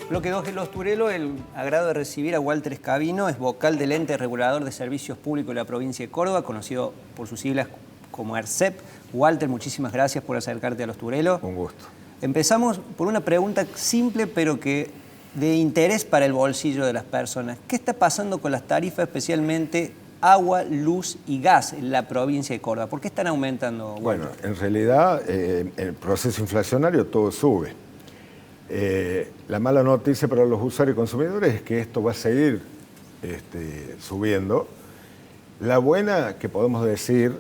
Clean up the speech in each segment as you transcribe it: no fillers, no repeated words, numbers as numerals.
Bloque 2 de Los Turelo, el agrado de recibir a Walter Escabino, es vocal del ente regulador de servicios públicos de la provincia de Córdoba, conocido por sus siglas como ERCEP. Walter, muchísimas gracias por acercarte a Los Turelo. Un gusto. Empezamos por una pregunta simple, pero que de interés para el bolsillo de las personas. ¿Qué está pasando con las tarifas, especialmente agua, luz y gas en la provincia de Córdoba? ¿Por qué están aumentando, Walter? Bueno, en realidad, en el proceso inflacionario todo sube. La mala noticia para los usuarios y consumidores es que esto va a seguir subiendo. La buena, que podemos decir,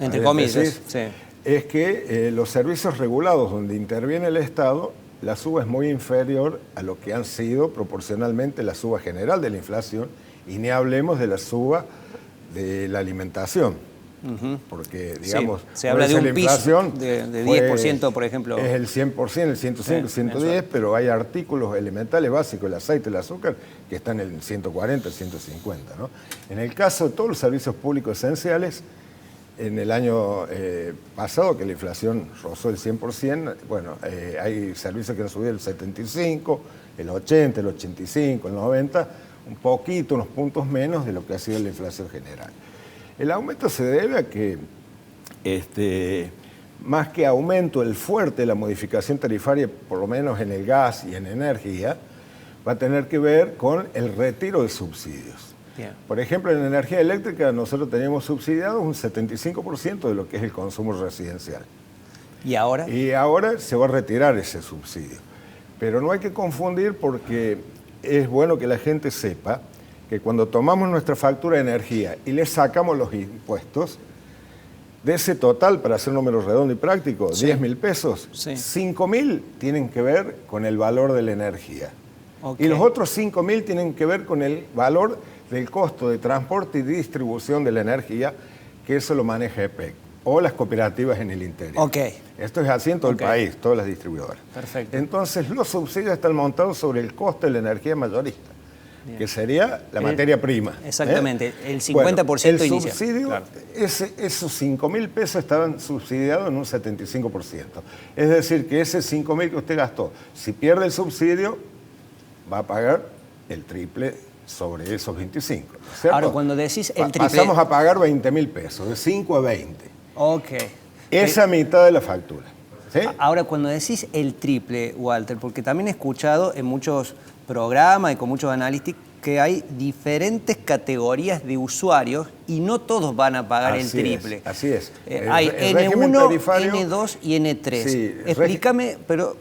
entre comillas, sí, es que los servicios regulados donde interviene el Estado, la suba es muy inferior a lo que han sido proporcionalmente la suba general de la inflación, y ni hablemos de la suba de la alimentación. Porque, digamos, sí, se habla de un piso de 10%, fue, por ejemplo. Es el 100%, el 105, el 110, pero hay artículos elementales básicos, el aceite, el azúcar, que están en el 140, el 150, ¿no? En el caso de todos los servicios públicos esenciales, en el año pasado, que la inflación rozó el 100%, bueno, hay servicios que han subido el 75, el 80, el 85, el 90, un poquito, unos puntos menos de lo que ha sido la inflación general. El aumento se debe a que, más que aumento, el fuerte de la modificación tarifaria, por lo menos en el gas y en energía, va a tener que ver con el retiro de subsidios. Bien. Por ejemplo, en energía eléctrica nosotros teníamos subsidiados un 75% de lo que es el consumo residencial. ¿Y ahora? Y ahora se va a retirar ese subsidio. Pero no hay que confundir, porque es bueno que la gente sepa que cuando tomamos nuestra factura de energía y le sacamos los impuestos, de ese total, para hacer números redondos y prácticos, sí, 10.000 pesos, sí, 5.000 tienen que ver con el valor de la energía. Okay. Y los otros 5.000 tienen que ver con el valor del costo de transporte y distribución de la energía, que eso lo maneja EPEC, o las cooperativas en el interior. Okay. Esto es así en todo el país, todas las distribuidoras. Perfecto. Entonces, los subsidios están montados sobre el costo de la energía mayorista. Bien. Que sería la materia prima. Exactamente, el 50% bueno, el inicial. Subsidio, claro. Esos 5.000 pesos estaban subsidiados en un 75%. Es decir, que ese 5.000 que usted gastó, si pierde el subsidio, va a pagar el triple sobre esos 25. ¿Cierto? Ahora, cuando decís el triple... Pasamos a pagar 20.000 pesos, de 5 a 20. Ok. Esa mitad de la factura. ¿Sí? Ahora, cuando decís el triple, Walter, porque también he escuchado en muchos programas y con muchos analistas que hay diferentes categorías de usuarios y no todos van a pagar el triple. Así es. Hay N1, tarifario, N2 y N3. Sí, explícame, pero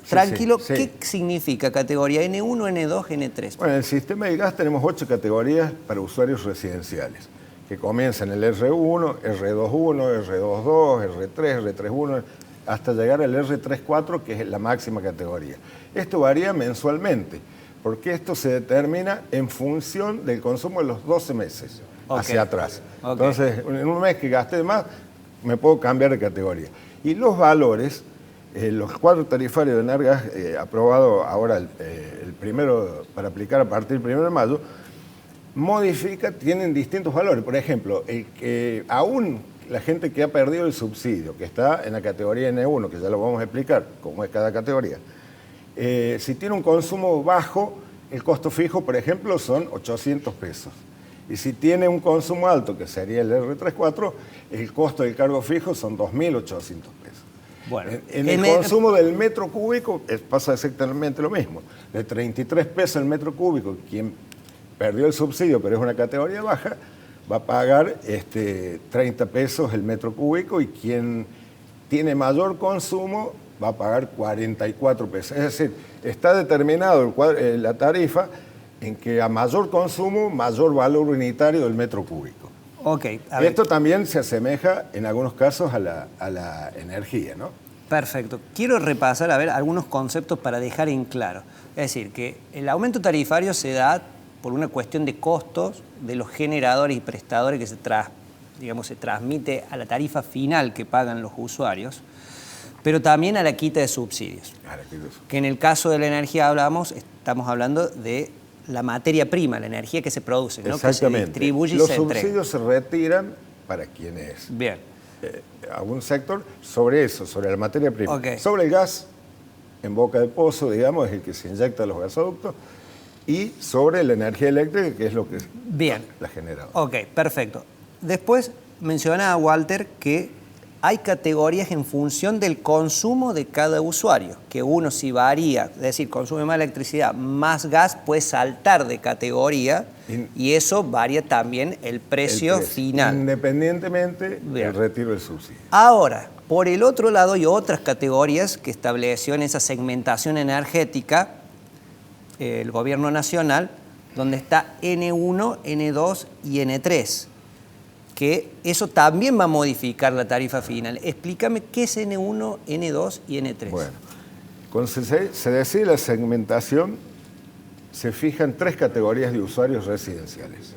tranquilo, sí, sí. ¿Qué significa categoría N1, N2, N3? Bueno, en el sistema de gas tenemos 8 categorías para usuarios residenciales, que comienzan el R1, R21, R22, R3, R31, hasta llegar al R34, que es la máxima categoría. Esto varía mensualmente, porque esto se determina en función del consumo de los 12 meses hacia atrás. Entonces, en un mes que gasté más, me puedo cambiar de categoría. Y los valores, los cuadros tarifarios de Energas, aprobado ahora el primero, para aplicar a partir del 1 de mayo, tienen distintos valores. Por ejemplo, aún la gente que ha perdido el subsidio, que está en la categoría N1, que ya lo vamos a explicar cómo es cada categoría, si tiene un consumo bajo, el costo fijo, por ejemplo, son 800 pesos. Y si tiene un consumo alto, que sería el R34, el costo del cargo fijo son 2.800 pesos. Bueno, en el consumo del metro cúbico pasa exactamente lo mismo. De 33 pesos el metro cúbico, quien perdió el subsidio, pero es una categoría baja, va a pagar 30 pesos el metro cúbico, y quien tiene mayor consumo va a pagar 44 pesos. Es decir, está determinado la tarifa en que a mayor consumo, mayor valor unitario del metro cúbico. Okay, esto también se asemeja en algunos casos a la energía, ¿no? Perfecto. Quiero repasar, algunos conceptos para dejar en claro. Es decir, que el aumento tarifario se da por una cuestión de costos de los generadores y prestadores que se transmite a la tarifa final que pagan los usuarios, pero también a la quita de subsidios. Que en el caso de la energía estamos hablando de la materia prima, la energía que se produce, ¿no? Que se distribuye y se entrega. Los subsidios se retiran para quienes... Bien. A un sector sobre eso, sobre la materia prima. Sobre el gas, en boca de pozo, digamos, es el que se inyecta a los gasoductos, y sobre la energía eléctrica, que es lo que Bien. la genera. Ok, perfecto. Después mencionaba Walter que hay categorías en función del consumo de cada usuario, que uno si varía, es decir, consume más electricidad, más gas, puede saltar de categoría y eso varía también el precio final. Independientemente del retiro del subsidio. Ahora, por el otro lado hay otras categorías que estableció en esa segmentación energética el gobierno nacional, donde está N1, N2 y N3. Que eso también va a modificar la tarifa final. Explícame qué es N1, N2 y N3. Bueno, cuando se decide la segmentación, se fijan 3 categorías de usuarios residenciales.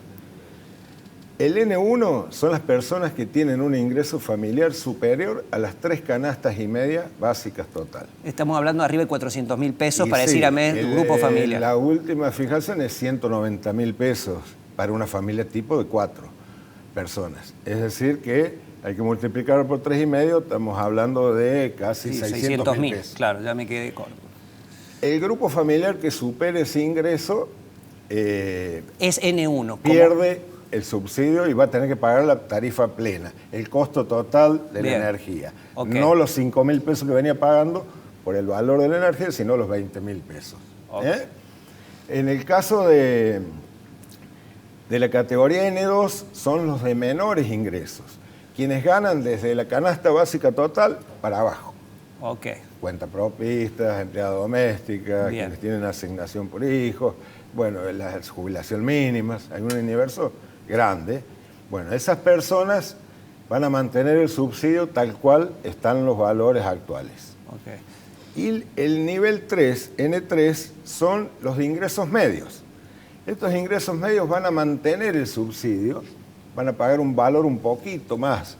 El N1 son las personas que tienen un ingreso familiar superior a las 3 canastas y media básicas total. Estamos hablando de arriba de 400.000 pesos para decir a mes el grupo familiar. La última fijación es 190.000 pesos para una familia tipo de 4 personas. Es decir que hay que multiplicarlo por 3,5, estamos hablando de casi 600.000 pesos. Claro, ya me quedé corto. El grupo familiar que supere ese ingreso es N1. Pierde el subsidio y va a tener que pagar la tarifa plena, el costo total de la energía. Okay. No los 5.000 pesos que venía pagando por el valor de la energía, sino los 20.000 pesos. Okay. En el caso de la categoría N2 son los de menores ingresos, quienes ganan desde la canasta básica total para abajo. Okay. Cuentapropistas, empleada doméstica, quienes tienen asignación por hijos, bueno, la jubilación mínimas, hay un universo grande. Bueno, esas personas van a mantener el subsidio tal cual están los valores actuales. Okay. Y el nivel 3, N3, son los de ingresos medios. Estos ingresos medios van a mantener el subsidio, van a pagar un valor un poquito más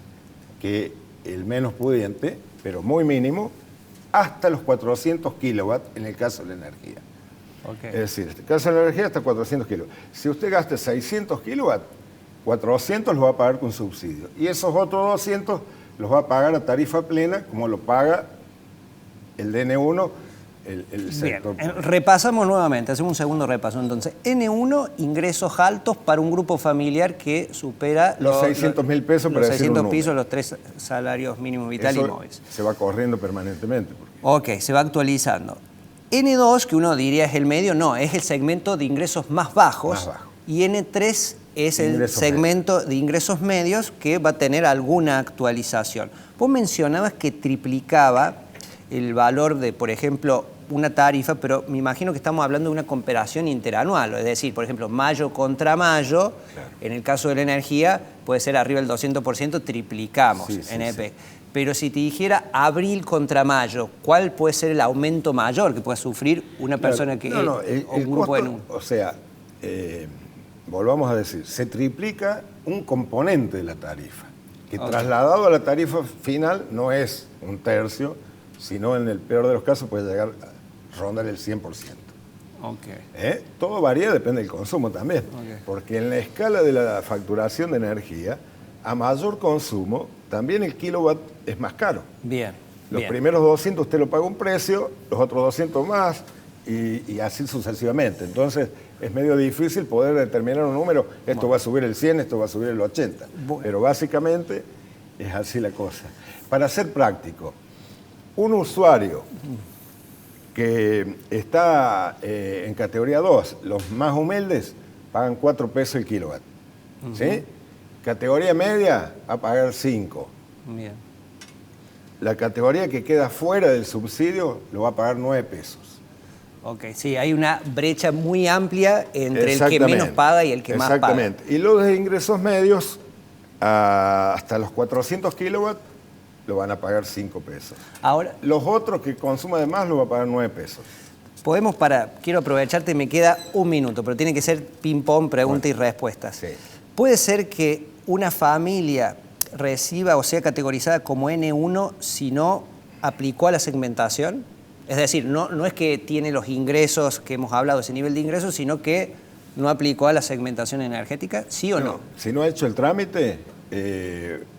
que el menos pudiente, pero muy mínimo, hasta los 400 kilowatts en el caso de la energía. Okay. Es decir, en el caso de la energía hasta 400 kilowatts. Si usted gasta 600 kilowatts, 400 los va a pagar con subsidio. Y esos otros 200 los va a pagar a tarifa plena, como lo paga el DN1, el sector. Bien, repasamos nuevamente, hacemos un segundo repaso. Entonces, N1, ingresos altos para un grupo familiar que supera los 600.000 pesos para decir un número. 600 pesos, los 3 salarios mínimos vitales y móviles. Se va corriendo permanentemente. Ok, se va actualizando. N2, que uno diría es el medio, no, es el segmento de ingresos más bajos. Y N3 es el segmento de ingresos medios que va a tener alguna actualización. Vos mencionabas que triplicaba el valor de, por ejemplo, una tarifa, pero me imagino que estamos hablando de una comparación interanual, es decir, por ejemplo, mayo contra mayo, claro. En el caso de la energía puede ser arriba del 200%, triplicamos en EP. Sí. Pero si te dijera abril contra mayo, ¿cuál puede ser el aumento mayor que pueda sufrir una persona que... el grupo costo, o sea, volvamos a decir, se triplica un componente de la tarifa, que trasladado a la tarifa final no es un tercio, sino en el peor de los casos puede llegar a rondar el 100%. Okay. Todo varía, depende del consumo también, porque en la escala de la facturación de energía, a mayor consumo, también el kilowatt es más caro. Los primeros 200 usted lo paga un precio, los otros 200 más, y así sucesivamente. Entonces, es medio difícil poder determinar un número, esto va a subir el 100, esto va a subir el 80. Pero básicamente es así la cosa. Para ser práctico, un usuario que está en categoría 2, los más humildes, pagan 4 pesos el kilowatt. ¿Sí? Categoría media, va a pagar 5. Bien. La categoría que queda fuera del subsidio lo va a pagar 9 pesos. Ok, sí, hay una brecha muy amplia entre el que menos paga y el que más paga. Exactamente. Y los de ingresos medios, hasta los 400 kilowatts, lo van a pagar 5 pesos. Ahora, los otros que consuman de más lo va a pagar 9 pesos. Podemos quiero aprovecharte, me queda un minuto, pero tiene que ser ping-pong, preguntas y respuestas. Sí. ¿Puede ser que una familia reciba o sea categorizada como N1 si no aplicó a la segmentación? Es decir, no es que tiene los ingresos que hemos hablado, ese nivel de ingresos, sino que no aplicó a la segmentación energética, ¿sí o no? Si no ha hecho el trámite,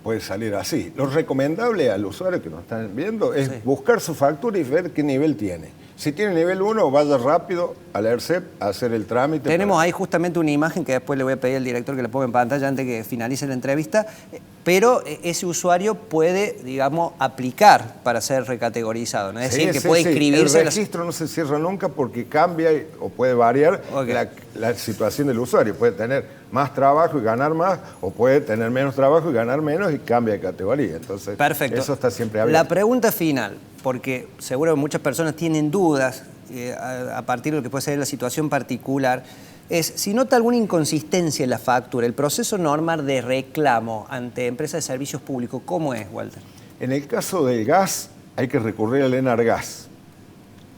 puede salir así. Lo recomendable al usuario que nos están viendo es buscar su factura y ver qué nivel tiene. Si tiene nivel 1, vaya rápido al ERCEP a hacer el trámite. Tenemos ahí justamente una imagen que después le voy a pedir al director que la ponga en pantalla antes que finalice la entrevista, pero ese usuario puede, digamos, aplicar para ser recategorizado, ¿no? Es decir, que puede inscribirse. El registro no se cierra nunca porque cambia o puede variar la situación del usuario. Puede tener más trabajo y ganar más, o puede tener menos trabajo y ganar menos y cambia de categoría. Entonces, perfecto. Eso está siempre abierto. La pregunta final, porque seguro que muchas personas tienen dudas a partir de lo que puede ser la situación particular, es si nota alguna inconsistencia en la factura, el proceso normal de reclamo ante empresas de servicios públicos, ¿cómo es, Walter? En el caso del gas, hay que recurrir al Enargas.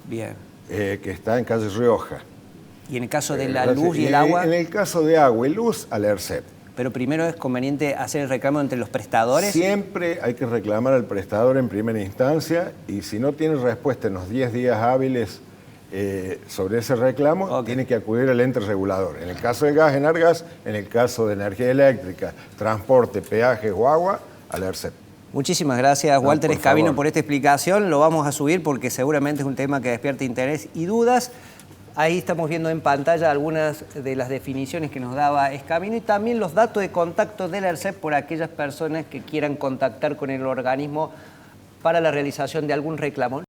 Bien. Que está en calle Rioja. ¿Y en el caso de la luz y el agua? En el caso de agua y luz, al ERCEP. Pero primero es conveniente hacer el reclamo entre los prestadores. Siempre hay que reclamar al prestador en primera instancia, y si no tiene respuesta en los 10 días hábiles sobre ese reclamo, tiene que acudir al ente regulador. En el caso de gas, Enargas; en el caso de energía eléctrica, transporte, peajes o agua, al ERCEP. Muchísimas gracias, Walter Escabino, por esta explicación. Lo vamos a subir porque seguramente es un tema que despierta interés y dudas. Ahí estamos viendo en pantalla algunas de las definiciones que nos daba Escabino y también los datos de contacto del ERCEP por aquellas personas que quieran contactar con el organismo para la realización de algún reclamo.